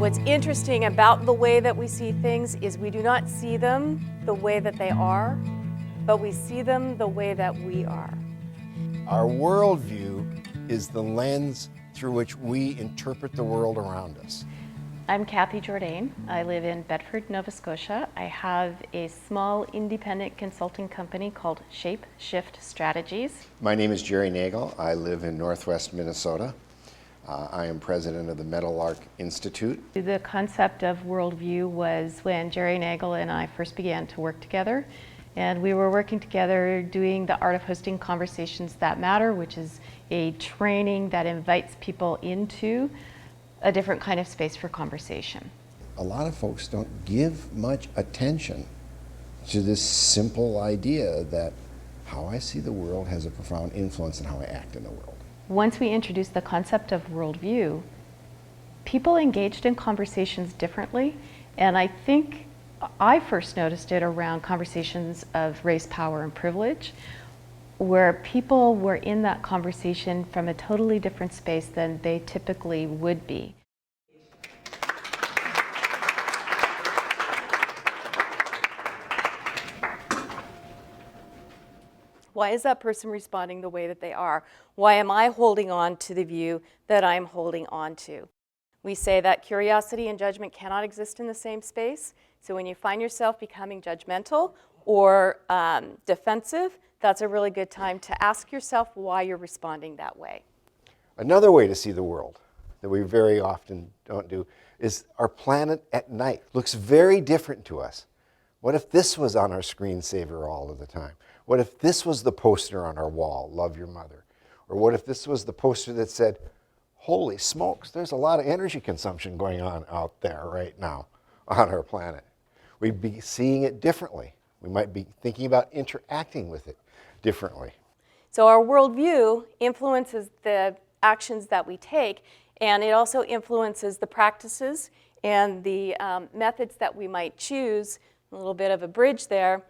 What's interesting about the way that we see things is we do not see them the way that they are, but we see them the way that we are. Our worldview is the lens through which we interpret the world around us. I'm Kathy Jourdain. I live in Bedford, Nova Scotia. I have a small independent consulting company called Shape Shift Strategies. My name is Jerry Nagel. I live in Northwest Minnesota. I am president of the Meadowlark Institute. The concept of worldview was when Jerry Nagel and I first began to work together. And we were working together doing the Art of Hosting Conversations That Matter, which is a training that invites people into a different kind of space for conversation. A lot of folks don't give much attention to this simple idea that how I see the world has a profound influence on how I act in the world. Once we introduced the concept of worldview, people engaged in conversations differently, and I think I first noticed it around conversations of race, power, and privilege, where people were in that conversation from a totally different space than they typically would be. Why is that person responding the way that they are? Why am I holding on to the view that I'm holding on to? We say that curiosity and judgment cannot exist in the same space. So when you find yourself becoming judgmental or defensive, that's a really good time to ask yourself why you're responding that way. Another way to see the world that we very often don't do is our planet at night looks very different to us. What if this was on our screensaver all of the time? What if this was the poster on our wall, love your mother? Or what if this was the poster that said, holy smokes, there's a lot of energy consumption going on out there right now on our planet. We'd be seeing it differently. We might be thinking about interacting with it differently. So our worldview influences the actions that we take, and it also influences the practices and the methods that we might choose. A little bit of a bridge there.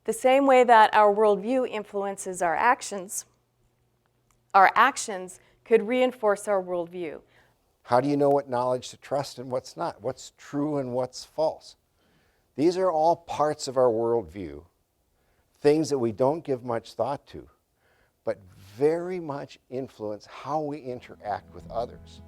The same way that our worldview influences our actions could reinforce our worldview. How do you know what knowledge to trust and what's not? What's true and what's false? These are all parts of our worldview, things that we don't give much thought to, but very much influence how we interact with others.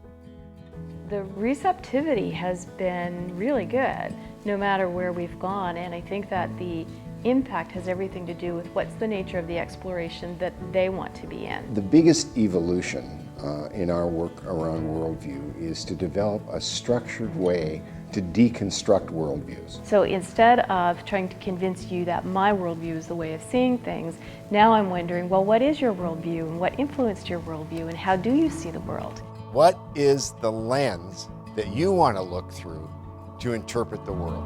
The receptivity has been really good, no matter where we've gone, and I think that the impact has everything to do with what's the nature of the exploration that they want to be in. The biggest evolution in our work around worldview is to develop a structured way to deconstruct worldviews. So instead of trying to convince you that my worldview is the way of seeing things, now I'm wondering, well, what is your worldview and what influenced your worldview and how do you see the world? What is the lens that you want to look through to interpret the world?